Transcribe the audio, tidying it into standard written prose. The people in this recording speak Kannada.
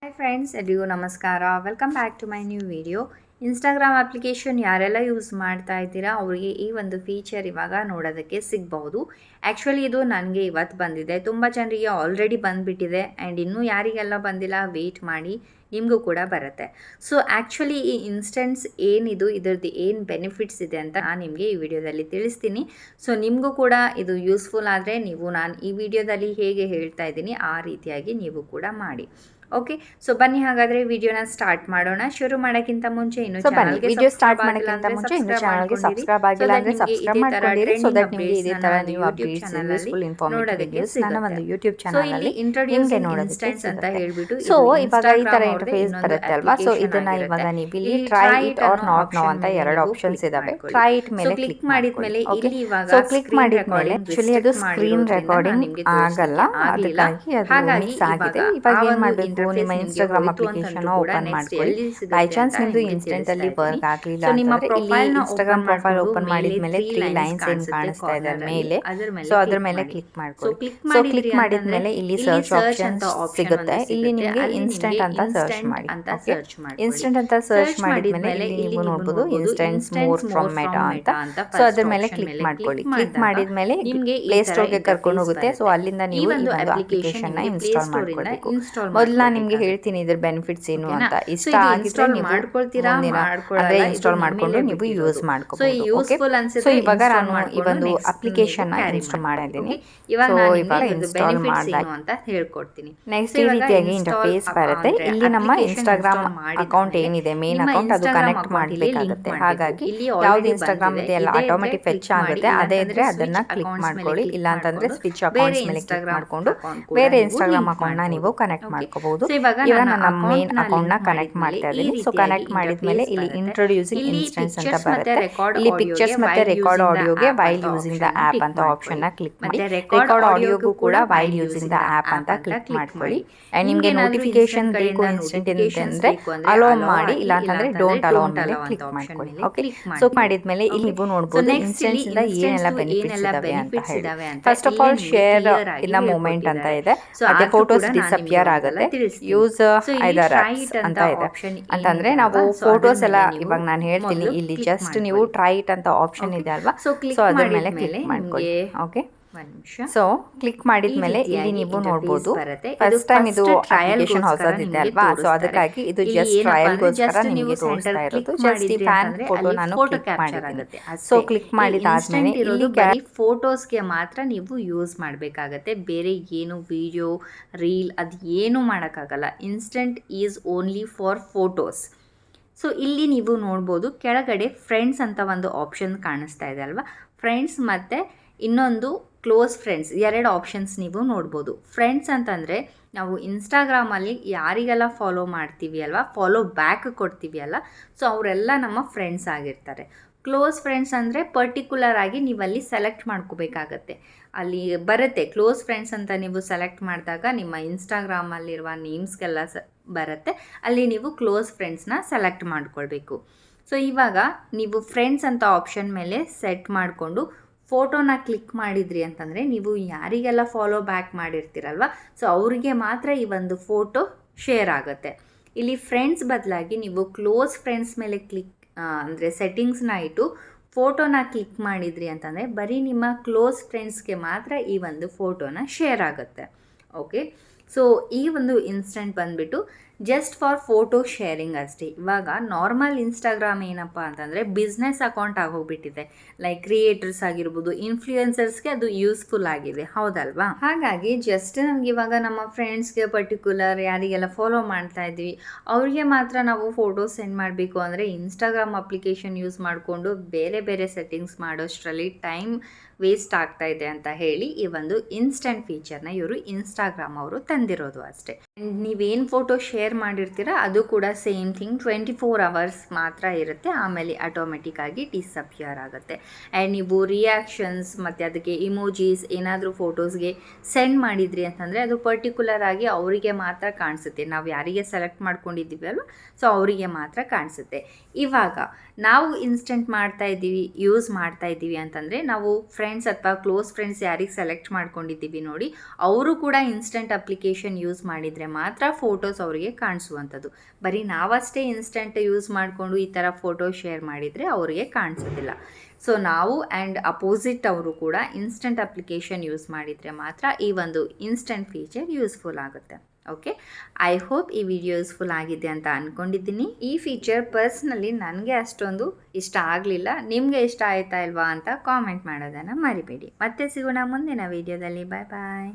ಹಾಯ್ ಫ್ರೆಂಡ್ಸ್, ಎಲ್ರಿಗೂ ನಮಸ್ಕಾರ. Welcome back to my new video. Instagram application ಯಾರೆಲ್ಲ ಯೂಸ್ ಮಾಡ್ತಾ ಇದ್ದೀರಾ ಅವರಿಗೆ ಈ ಒಂದು ಫೀಚರ್ ಇವಾಗ ನೋಡೋದಕ್ಕೆ ಸಿಗಬಹುದು. ಆ್ಯಕ್ಚುಲಿ ಇದು ನನಗೆ ಇವತ್ತು ಬಂದಿದೆ, ತುಂಬ ಜನರಿಗೆ ಆಲ್ರೆಡಿ ಬಂದುಬಿಟ್ಟಿದೆ ಆ್ಯಂಡ್ ಇನ್ನೂ ಯಾರಿಗೆಲ್ಲ ಬಂದಿಲ್ಲ ವೆಯ್ಟ್ ಮಾಡಿ, ನಿಮಗೂ ಕೂಡ ಬರುತ್ತೆ. ಸೊ ಆ್ಯಕ್ಚುಲಿ ಈ ಇನ್ಸ್ಟೆಂಟ್ಸ್ ಏನಿದು, ಇದರದ್ದು ಏನು ಬೆನಿಫಿಟ್ಸ್ ಇದೆ ಅಂತ ನಾನು ನಿಮಗೆ ಈ ವಿಡಿಯೋದಲ್ಲಿ ತಿಳಿಸ್ತೀನಿ. ಸೊ ನಿಮಗೂ ಕೂಡ ಇದು ಯೂಸ್ಫುಲ್ ಆದರೆ ನಾನು ಈ ವಿಡಿಯೋದಲ್ಲಿ ಹೇಗೆ ಹೇಳ್ತಾ ಇದ್ದೀನಿ ಆ ರೀತಿಯಾಗಿ ನೀವು ಕೂಡ ಮಾಡಿ. ಓಕೆ, ಸೊ ಬನ್ನಿ ಹಾಗಾದ್ರೆ ವಿಡಿಯೋನ ಸ್ಟಾರ್ಟ್ ಮಾಡೋಣ. ಶುರು ಮಾಡೋಕ್ಕಿಂತ ಮುಂಚೆ ಇನ್ನು ಚಾನಲ್ಗೆ ಸಬ್ಸ್ಕ್ರೈಬ್ ಆಗಿಲ್ಲ ಅಂದ್ರೆ ಸಬ್ಸ್ಕ್ರೈಬ್ ಆಗಿಲ್ಲ ಅಂದ್ರೆ ಸಬ್ಸ್ಕ್ರೈಬ್ ಮಾಡ್ಕೊಂಡಿರಿ. ಸೊ ದಟ್ ನಿಮಗೆ ಇದೇ ತರ ನೀವು ಅಪ್ಡೇಟ್ಸ್ ಯೂಸ್ಫುಲ್ ಇನ್ಫಾರ್ಮೇಟಿವ್ ನನ್ನ ಒಂದು ಯೂಟ್ಯೂಬ್ ಚಾನಲ್ ಅಲ್ಲಿ ನಿಮಗೆ ನೋಡೋದಕ್ಕೆ ಅಂತ ಹೇಳ್ಬಿಟ್ಟು ಸೊ ಇವಾಗ ಈ ತರ ಇಂಟರ್ಫೇಸ್ ಬರುತ್ತೆ ಅಲ್ವಾ. ಸೊ ಇದನ್ನ ಇವಾಗ ನೀವು ಇಲ್ಲಿ try it or not no ಅಂತ ಎರಡು ಆಪ್ಷನ್ಸ್ ಇದಾವೆ. ಟ್ರೈ ಇಟ್ ಮೇಲೆ ಕ್ಲಿಕ್ ಮಾಡಿದ್ಮೇಲೆ ಇಲ್ಲಿ ಇವಾಗ ಸೊ ಕ್ಲಿಕ್ ಮಾಡಿದ್ಮೇಲೆ ಆಕ್ಚುಲಿ ಅದು ಸ್ಕ್ರೀನ್ ರೆಕಾರ್ಡಿಂಗ್ ಆಗಲ್ಲ, ಅದಕ್ಕಾಗಿ ಅದು ಮಿಸ್ ಆಗಿದೆ. ಇವಾಗ ಏನ್ ಮಾಡಬೇಕು, ನಿಮ್ಮ ಇನ್ಸ್ಟಾಗ್ರಾಮ್ ಅಪ್ಲಿಕೇಶನ್ ಓಪನ್ ಮಾಡ್ಕೊಳ್ಳಿ. ಬೈ ಚಾನ್ಸ್ ನಿಮ್ದು ಇನ್ಸ್ಟೆಂಟ್ ಅಲ್ಲಿ ವರ್ಕ್ ಆಗಲಿಲ್ಲ ಅಂತಂದ್ರೆ ಇಲ್ಲಿ ಇನ್ಸ್ಟಾಗ್ರಾಮ್ ಪ್ರೊಫೈಲ್ ಓಪನ್ ಮಾಡಿದ್ಮೇಲೆ 3 ಲೈನ್ಸ್ ಏನ್ ಕಾಣಿಸ್ತಾ ಇದೆ ಮೇಲೆ, ಸೊ ಅದ್ರ ಮೇಲೆ ಕ್ಲಿಕ್ ಮಾಡ್ಕೊಳ್ಳಿ. ಸೊ ಕ್ಲಿಕ್ ಮಾಡಿದ್ಮೇಲೆ ಇಲ್ಲಿ ಸರ್ಚ್ ಆಪ್ಷನ್ ಸಿಗುತ್ತೆ. ಇಲ್ಲಿ ನಿಮಗೆ ಇನ್ಸ್ಟೆಂಟ್ ಅಂತ ಸರ್ಚ್ ಮಾಡಿ. ಇನ್ಸ್ಟೆಂಟ್ ಅಂತ ಸರ್ಚ್ ಮಾಡಿದ್ಮೇಲೆ ಇಲ್ಲಿ ನೀವು ನೋಡಬಹುದು ಇನ್ಸ್ಟೆಂಟ್ಸ್ ಮೋರ್ ಫ್ರಮ್ ಮೆಟಾ ಅಂತ. ಸೊ ಅದ್ರ ಮೇಲೆ ಕ್ಲಿಕ್ ಮಾಡ್ಕೊಳ್ಳಿ. ಕ್ಲಿಕ್ ಮಾಡಿದ್ಮೇಲೆ ನಿಮಗೆ ಪ್ಲೇ ಸ್ಟೋರ್ಗೆ ಕರ್ಕೊಂಡು ಹೋಗುತ್ತೆ. ಸೊ ಅಲ್ಲಿಂದ ನೀವು ಈ ಒಂದು ಅಪ್ಲಿಕೇಶನ್ ನ ಇನ್ಸ್ಟಾಲ್ ಮಾಡ್ಕೊಳ್ಬೇಕು. ಮೊದಲ ನಿಮ್ಗೆ ಹೇಳ್ತೀನಿ ಇದ್ರ ಬೆನಿಫಿಟ್ಸ್ ಏನು ಅಂತ. ಇಷ್ಟ ಆಗಿದ್ರೆ ನೀವು ಮಾಡ್ಕೊಳ್ತೀರಾ, ಅಂದ್ರೆ ಇನ್ಸ್ಟಾಲ್ ಮಾಡ್ಕೊಂಡು ನೀವು ಯೂಸ್ ಮಾಡ್ಕೋಬಹುದು. ಸೊ ಇವಾಗ ನಾನು ಈ ಒಂದು ಅಪ್ಲಿಕೇಶನ್ ನ ಇನ್ಸ್ಟಾಲ್ ಮಾಡಿದ್ದೀನಿ. ಸೊ ಇವಾಗ ಇನ್ಸ್ಟಾಲ್ ಮಾಡಿದಾಗ ಅಂತ ಹೇಳ್ಕೊಡ್ತೀನಿ. ನೆಕ್ಸ್ಟ್ ಈ ರೀತಿಯಾಗಿ ಇಂಟರ್ಫೇಸ್ ಬರುತ್ತೆ. ಇಲ್ಲಿ ನಮ್ಮ ಇನ್ಸ್ಟಾಗ್ರಾಮ್ ಅಕೌಂಟ್ ಏನಿದೆ ಮೇನ್ ಅಕೌಂಟ್ ಅದು ಕನೆಕ್ಟ್ ಮಾಡಬೇಕಾಗುತ್ತೆ. ಹಾಗಾಗಿ ಯಾವ್ದು ಇನ್ಸ್ಟಾಗ್ರಾಮ್ ಇದೆ ಎಲ್ಲ ಆಟೋಮೆಟಿಕ್ ಫೆಚ್ ಆಗುತ್ತೆ. ಅದೇ ಇದ್ರೆ ಅದನ್ನ ಕ್ಲಿಕ್ ಮಾಡ್ಕೊಳ್ಳಿ. ಇಲ್ಲ ಅಂತಂದ್ರೆ ಸ್ವಿಚ್ ಅಕೌಂಟ್ಸ್ ಮೇಲೆ ಕ್ಲಿಕ್ ಮಾಡ್ಕೊಂಡು ಬೇರೆ ಇನ್ಸ್ಟಾಗ್ರಾಮ್ ಅಕೌಂಟ್ ನ ನೀವು ಕನೆಕ್ಟ್ ಮಾಡ್ಕೋಬಹುದು. ಇವಾಗ ನಾನು ಮೇನ್ ಅಕೌಂಟ್ ನ ಕನೆಕ್ಟ್ ಮಾಡ್ತಾ ಇದ್ದೀನಿ. ಸೊ ಕನೆಕ್ಟ್ ಮಾಡಿದ್ಮೇಲೆ ಇಲ್ಲಿ ಇಂಟ್ರೊಡ್ಯೂಸಿಂಗ್ ಇನ್ಸ್ಟೆನ್ಸ್ ಅಂತ ಬರುತ್ತೆ. ಇಲ್ಲಿ ಪಿಕ್ಚರ್ಸ್ ಮತ್ತೆ ರೆಕಾರ್ಡ್ ಆಡಿಯೋಗೆ ವೈಲ್ ಯೂಸಿಂಗ್ ದ ಆಪ್ ಅಂತ ಆಪ್ಷನ್ ನ ಕ್ಲಿಕ್ ಮಾಡಿ. ರೆಕಾರ್ಡ್ ಆಡಿಯೋಗೂ ಕೂಡ ವೈಲ್ ಯೂಸಿಂಗ್ ದ ಆಪ್ ಅಂತ ಕ್ಲಿಕ್ ಮಾಡ್ಕೊಳ್ಳಿ. ಅಂಡ್ ನಿಮಗೆ ನೋಟಿಫಿಕೇಶನ್ ಬೇಕು ಇನ್ಸ್ಟೆಂಟ್ ಅಂದ್ರೆ ಅಲೋ ಮಾಡಿ, ಇಲ್ಲ ಅಂತಂದ್ರೆ ಡೋಂಟ್ ಅಲೋ ಮೇಲೆ ಕ್ಲಿಕ್ ಮಾಡ್ಕೊಳ್ಳಿ. ಓಕೆ, ಸೊ ಮಾಡಿದ್ಮೇಲೆ ಇಲ್ಲಿ ನೀವು ನೋಡಬಹುದು ಇನ್ಸ್ಟೆನ್ಸ್ ಇಂದ ಏನೆಲ್ಲ ಬೆನಿಫಿಟ್ಸ್ ಇದಾವೆ ಅಂತ ಹೇಳಿ. First of all share in the moment ಅಂತ ಇದೆ. ಅದೇ ಫೋಟೋಸ್ ಡಿಸಪಿಯರ್ ಆಗುತ್ತೆ. ಯೂಸ್ ಐದರ್ ಅಂತ ಇದೆ. ಅಂತಂದ್ರೆ ನಾವು ಫೋಟೋಸ್ ಎಲ್ಲ ಇವಾಗ ನಾನು ಹೇಳ್ತೀನಿ, ಇಲ್ಲಿ ಜಸ್ಟ್ ನೀವು ಟ್ರೈ ಇಟ್ ಅಂತ ಆಪ್ಷನ್ ಇದೆ ಅಲ್ವಾ. ಸೊ ಅದ್ರ ಮೇಲೆ ಕ್ಲಿಕ್ ಮಾಡ್ಕೊಳ್ಳಿ. ಓಕೆ, ಸೊ ಕ್ಲಿಕ್ ಮಾಡಿದ್ಮೇಲೆ ಇಲ್ಲಿ ನೀವು ನೋಡಬಹುದು ಫಸ್ಟ್ ಟೈಮ್ ಇದು ಅಪ್ಲಿಕೇಶನ್ ಹೊಸದಿದೆ ಅಲ್ವಾ. ಸೊ ಅದಕ್ಕಾಗಿ ಇದು ಜಸ್ಟ್ ಟ್ರಯಲ್ಗೋಸ್ಕರ ನಿಮಗೆ ತೋರಿಸ್ತಾ ಇರೋದು. ಜಸ್ಟ್ ಈ ಫ್ಯಾನ್ ಫೋಟೋ ನಾನು ಕ್ಲಿಕ್ ಮಾಡಿದ್ದೀನಿ. ಸೊ ಕ್ಲಿಕ್ ಮಾಡಿದಾದ್ಮೇಲೆ ಇಲ್ಲಿ ಫೋಟೋಸ್ಗೆ ಮಾತ್ರ ನೀವು ಯೂಸ್ ಮಾಡಬೇಕಾಗತ್ತೆ. ಬೇರೆ ಏನು ವಿಡಿಯೋ ರೀಲ್ ಅದು ಏನು ಮಾಡೋಕ್ಕಾಗಲ್ಲ. Instant is only for photos. So ಇಲ್ಲಿ ನೀವು ನೋಡ್ಬೋದು ಕೆಳಗಡೆ ಫ್ರೆಂಡ್ಸ್ ಅಂತ ಒಂದು ಆಪ್ಷನ್ ಕಾಣಿಸ್ತಾ ಇದೆ ಅಲ್ವಾ. ಫ್ರೆಂಡ್ಸ್ ಮತ್ತು ಇನ್ನೊಂದು ಕ್ಲೋಸ್ ಫ್ರೆಂಡ್ಸ್, ಎರಡು ಆಪ್ಷನ್ಸ್ ನೀವು ನೋಡ್ಬೋದು. ಫ್ರೆಂಡ್ಸ್ ಅಂತಂದರೆ ನಾವು ಇನ್ಸ್ಟಾಗ್ರಾಮಲ್ಲಿ ಯಾರಿಗೆಲ್ಲ ಫಾಲೋ ಮಾಡ್ತೀವಿ ಅಲ್ವಾ, ಫಾಲೋ ಬ್ಯಾಕ್ ಕೊಡ್ತೀವಿ ಅಲ್ಲ, ಸೊ ಅವರೆಲ್ಲ ನಮ್ಮ ಫ್ರೆಂಡ್ಸ್ ಆಗಿರ್ತಾರೆ. ಕ್ಲೋಸ್ ಫ್ರೆಂಡ್ಸ್ ಅಂದರೆ ಪರ್ಟಿಕ್ಯುಲರ್ ಆಗಿ ನೀವಲ್ಲಿ ಸೆಲೆಕ್ಟ್ ಮಾಡ್ಕೋಬೇಕಾಗತ್ತೆ. ಅಲ್ಲಿ ಬರುತ್ತೆ ಕ್ಲೋಸ್ ಫ್ರೆಂಡ್ಸ್ ಅಂತ ನೀವು ಸೆಲೆಕ್ಟ್ ಮಾಡಿದಾಗ ನಿಮ್ಮ ಇನ್ಸ್ಟಾಗ್ರಾಮಲ್ಲಿರುವ ನೇಮ್ಸ್ಗೆಲ್ಲ ಬರುತ್ತೆ. ಅಲ್ಲಿ ನೀವು ಕ್ಲೋಸ್ ಫ್ರೆಂಡ್ಸ್ನ ಸೆಲೆಕ್ಟ್ ಮಾಡ್ಕೊಳ್ಬೇಕು. ಸೊ ಇವಾಗ ನೀವು ಫ್ರೆಂಡ್ಸ್ ಅಂತ ಆಪ್ಷನ್ ಮೇಲೆ ಸೆಟ್ ಮಾಡಿಕೊಂಡು ಫೋಟೋನ ಕ್ಲಿಕ್ ಮಾಡಿದ್ರಿ ಅಂತಂದರೆ ನೀವು ಯಾರಿಗೆಲ್ಲ ಫಾಲೋ ಬ್ಯಾಕ್ ಮಾಡಿರ್ತೀರಲ್ವ, ಸೊ ಅವರಿಗೆ ಮಾತ್ರ ಈ ಒಂದು ಫೋಟೋ ಶೇರ್ ಆಗುತ್ತೆ. ಇಲ್ಲಿ ಫ್ರೆಂಡ್ಸ್ ಬದಲಾಗಿ ನೀವು ಕ್ಲೋಸ್ ಫ್ರೆಂಡ್ಸ್ ಮೇಲೆ ಕ್ಲಿಕ್ ಅಂದರೆ ಸೆಟ್ಟಿಂಗ್ಸ್ನ ಇಟ್ಟು ಫೋಟೋನ ಕ್ಲಿಕ್ ಮಾಡಿದ್ರಿ ಅಂತಂದರೆ ಬರೀ ನಿಮ್ಮ ಕ್ಲೋಸ್ ಫ್ರೆಂಡ್ಸ್ಗೆ ಮಾತ್ರ ಈ ಒಂದು ಫೋಟೋನ ಶೇರ್ ಆಗುತ್ತೆ. ಓಕೆ, ಸೊ ಈ ಒಂದು ಇನ್ಸ್ಟೆಂಟ್ ಬಂದುಬಿಟ್ಟು ಜಸ್ಟ್ ಫಾರ್ ಫೋಟೋ ಶೇರಿಂಗ್ ಅಷ್ಟೇ. ಇವಾಗ ನಾರ್ಮಲ್ ಇನ್ಸ್ಟಾಗ್ರಾಮ್ ಏನಪ್ಪ ಅಂತಂದರೆ ಬಿಸ್ನೆಸ್ ಅಕೌಂಟ್ ಆಗೋಗ್ಬಿಟ್ಟಿದೆ. ಲೈಕ್ ಕ್ರಿಯೇಟರ್ಸ್ ಆಗಿರ್ಬೋದು, ಇನ್ಫ್ಲೂಯೆನ್ಸರ್ಸ್ಗೆ ಅದು ಯೂಸ್ಫುಲ್ ಆಗಿದೆ, ಹೌದಲ್ವಾ. ಹಾಗಾಗಿ ಜಸ್ಟ್ ನಮ್ಗೆ ಇವಾಗ ನಮ್ಮ ಫ್ರೆಂಡ್ಸ್ಗೆ ಪರ್ಟಿಕ್ಯುಲರ್ ಯಾರಿಗೆಲ್ಲ ಫಾಲೋ ಮಾಡ್ತಾ ಇದ್ವಿ ಅವ್ರಿಗೆ ಮಾತ್ರ ನಾವು ಫೋಟೋ ಸೆಂಡ್ ಮಾಡಬೇಕು ಅಂದರೆ ಇನ್ಸ್ಟಾಗ್ರಾಮ್ ಅಪ್ಲಿಕೇಶನ್ ಯೂಸ್ ಮಾಡಿಕೊಂಡು ಬೇರೆ ಬೇರೆ ಸೆಟ್ಟಿಂಗ್ಸ್ ಮಾಡೋಷ್ಟರಲ್ಲಿ ಟೈಮ್ ವೇಸ್ಟ್ ಆಗ್ತಾ ಇದೆ ಅಂತ ಹೇಳಿ ಈ ಒಂದು ಇನ್ಸ್ಟೆಂಟ್ ಫೀಚರ್ನ ಇವರು ಇನ್ಸ್ಟಾಗ್ರಾಮ್ ಅವರು ತಂದಿರೋದು ಅಷ್ಟೇ. ನೀವೇನು ಫೋಟೋ ಶೇರ್ ಮಾಡಿರ್ತೀರ ಅದು ಕೂಡ ಸೇಮ್ ಥಿಂಗ್ 24 hours ಮಾತ್ರ ಇರುತ್ತೆ. ಆಮೇಲೆ ಆಟೋಮೆಟಿಕ್ ಆಗಿ ಡಿಸಪಿಯರ್ ಆಗುತ್ತೆ. ಆ್ಯಂಡ್ ನೀವು ರಿಯಾಕ್ಷನ್ಸ್ ಮತ್ತು ಅದಕ್ಕೆ ಇಮೋಜೀಸ್ ಏನಾದರೂ ಫೋಟೋಸ್ಗೆ ಸೆಂಡ್ ಮಾಡಿದ್ರಿ ಅಂತಂದರೆ ಅದು ಪರ್ಟಿಕ್ಯುಲರ್ ಆಗಿ ಅವರಿಗೆ ಮಾತ್ರ ಕಾಣಿಸುತ್ತೆ. ನಾವು ಯಾರಿಗೆ ಸೆಲೆಕ್ಟ್ ಮಾಡ್ಕೊಂಡಿದ್ದೀವಿ ಅಲ್ವ, ಸೊ ಅವರಿಗೆ ಮಾತ್ರ ಕಾಣಿಸುತ್ತೆ. ಇವಾಗ ನಾವು ಇನ್ಸ್ಟೆಂಟ್ ಮಾಡ್ತಾ ಇದ್ದೀವಿ, ಯೂಸ್ ಮಾಡ್ತಾ ಇದ್ದೀವಿ ಅಂತಂದರೆ ನಾವು ಫ್ರೆಂಡ್ಸ್ ಅಥವಾ ಕ್ಲೋಸ್ ಫ್ರೆಂಡ್ಸ್ ಯಾರಿಗೆ ಸೆಲೆಕ್ಟ್ ಮಾಡ್ಕೊಂಡಿದ್ದೀವಿ ನೋಡಿ ಅವರು ಕೂಡ ಇನ್ಸ್ಟೆಂಟ್ ಅಪ್ಲಿಕೇಶನ್ ಯೂಸ್ ಮಾಡಿದರೆ ಮಾತ್ರ ಫೋಟೋಸ್ ಅವರಿಗೆ ಕಾಣಿಸುವಂಥದ್ದು. ಬರೀ ನಾವಷ್ಟೇ ಇನ್ಸ್ಟೆಂಟ್ ಯೂಸ್ ಮಾಡಿಕೊಂಡು ಈ ಥರ ಫೋಟೋ ಶೇರ್ ಮಾಡಿದರೆ ಅವರಿಗೆ ಕಾಣಿಸೋದಿಲ್ಲ. ಸೊ ನಾವು ಆ್ಯಂಡ್ ಅಪೋಸಿಟ್ ಅವರು ಕೂಡ ಇನ್ಸ್ಟೆಂಟ್ ಅಪ್ಲಿಕೇಶನ್ ಯೂಸ್ ಮಾಡಿದರೆ ಮಾತ್ರ ಈ ಒಂದು ಇನ್ಸ್ಟೆಂಟ್ ಫೀಚರ್ ಯೂಸ್ಫುಲ್ ಆಗುತ್ತೆ. ಓಕೆ, ಐ ಹೋಪ್ ಈ ವಿಡಿಯೋ ಯೂಸ್ಫುಲ್ ಆಗಿದೆ ಅಂತ ಅಂದ್ಕೊಂಡಿದ್ದೀನಿ. ಈ ಫೀಚರ್ ಪರ್ಸ್ನಲಿ ನನಗೆ ಅಷ್ಟೊಂದು ಇಷ್ಟ ಆಗಲಿಲ್ಲ. ನಿಮಗೆ ಇಷ್ಟ ಆಯ್ತಾ ಇಲ್ವಾ ಅಂತ ಕಾಮೆಂಟ್ ಮಾಡೋದನ್ನು ಮರಿಬೇಡಿ. ಮತ್ತೆ ಸಿಗೋಣ ಮುಂದಿನ ವಿಡಿಯೋದಲ್ಲಿ. ಬಾಯ್ ಬಾಯ್.